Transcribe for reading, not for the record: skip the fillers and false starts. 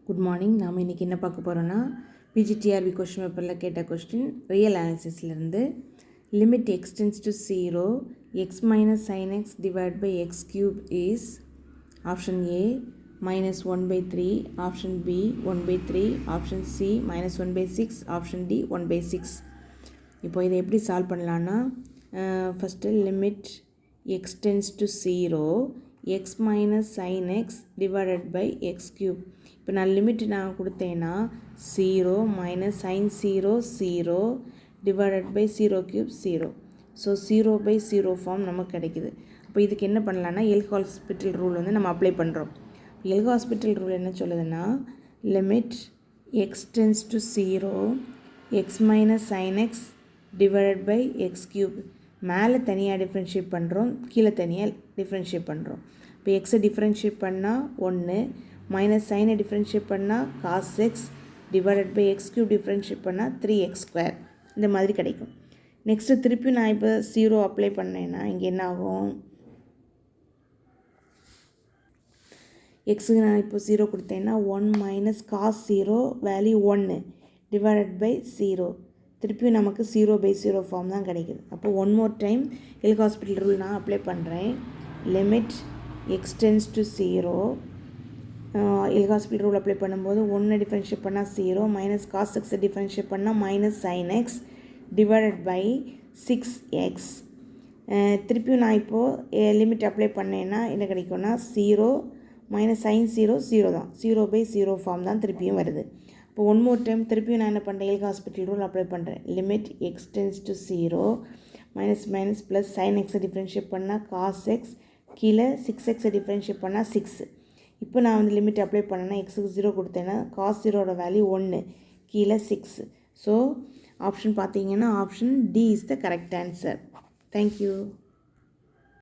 Good morning. நாம் இன்றைக்கி என்ன பார்க்க போகிறோன்னா பிஜிடிஆர்பி கொஸ்டின் பேப்பரில் கேட்ட கொஸ்டின் ரியல் அனாலிசிஸ்லேருந்து limit x tends to 0 x minus sin x divided by x cube is option A minus 1 by 3, option B 1 by 3, option C minus 1 by 6, option D 1 by 6. இப்போ இதை எப்படி சால்வ் பண்ணலான்னா first limit x tends to 0 x minus sin x divided by x cube. இப்போ நான் limit நான் கொடுத்தேன்னா 0 minus sin 0 0 divided by 0 cube 0. So 0 by 0 form நமக்கு கிடைக்குது. அப்போ இதுக்கு என்ன பண்ணலான்னா எல்ஹாஸ்பிட்டல் ரூல் வந்து நம்ம அப்ளை பண்ணுறோம். எல்ஹாஸ்பிட்டல் ரூல் என்ன சொல்லுதுன்னா limit x tends to 0 x minus sin x divided by x cube. மேலே தனியாக டிஃப்ரென்ஷியேட் பண்ணுறோம், கீழே தனியாக டிஃப்ரென்ஷியேட் பண்ணுறோம். இப்போ எக்ஸை டிஃப்ரென்ஷியேட் பண்ணால் 1, மைனஸ் சைனை டிஃப்ரென்ஷியேட் பண்ணால் cos x divided by x cube differentiate பண்ணால் 3x², இந்த மாதிரி கிடைக்கும். நெக்ஸ்ட்டு திருப்பி நான் இப்போ 0 அப்ளை பண்ணேன்னா இங்கே என்ன ஆகும், எக்ஸுக்கு நான் இப்போ 0 கொடுத்தேன்னா 1 minus cos 0 value 1 divided by 0, திருப்பியும் நமக்கு 0 by 0 ஃபார்ம் தான் கிடைக்குது. அப்போ one more time L'Hospital rule நான் அப்ளை பண்ணுறேன். Limit x tends to 0, L'Hospital rule apply பண்ணும்போது 1 டிஃப்ரென்ஷியேட் பண்ணால் 0 மைனஸ் காஸ் எக்ஸை டிஃப்ரென்ஷியேட் பண்ணால் minus sine x divided by 6x. திருப்பியும் நான் இப்போது லிமிட் அப்ளை பண்ணேன்னா என்ன கிடைக்கும்னா 0 மைனஸ் சைன் 0 0 தான், 0 by 0 ஃபார்ம் தான் திருப்பியும் வருது. இப்போ ஒன் மோர் டைம் திருப்பியும் நான் என்ன பண்ணுறேன், எல்ஹாஸ்பிட்டல் ரூல் அப்ளை பண்ணுறேன். Limit x tends to 0 minus minus plus sine எக்ஸை டிஃப்ரென்ஷியேட் பண்ணால் காஸ் எக்ஸ், கீழே 6xஐ டிஃப்ரென்ஷியேட் பண்ணால் 6. இப்போ நான் வந்து லிமிட் அப்ளை பண்ணேன்னா எக்ஸுக்கு 0 கொடுத்தேன்னா காஸ் 0ஓட வேல்யூ 1, கீழே 6. ஸோ ஆப்ஷன் பார்த்தீங்கன்னா option D is the correct answer. Thank you.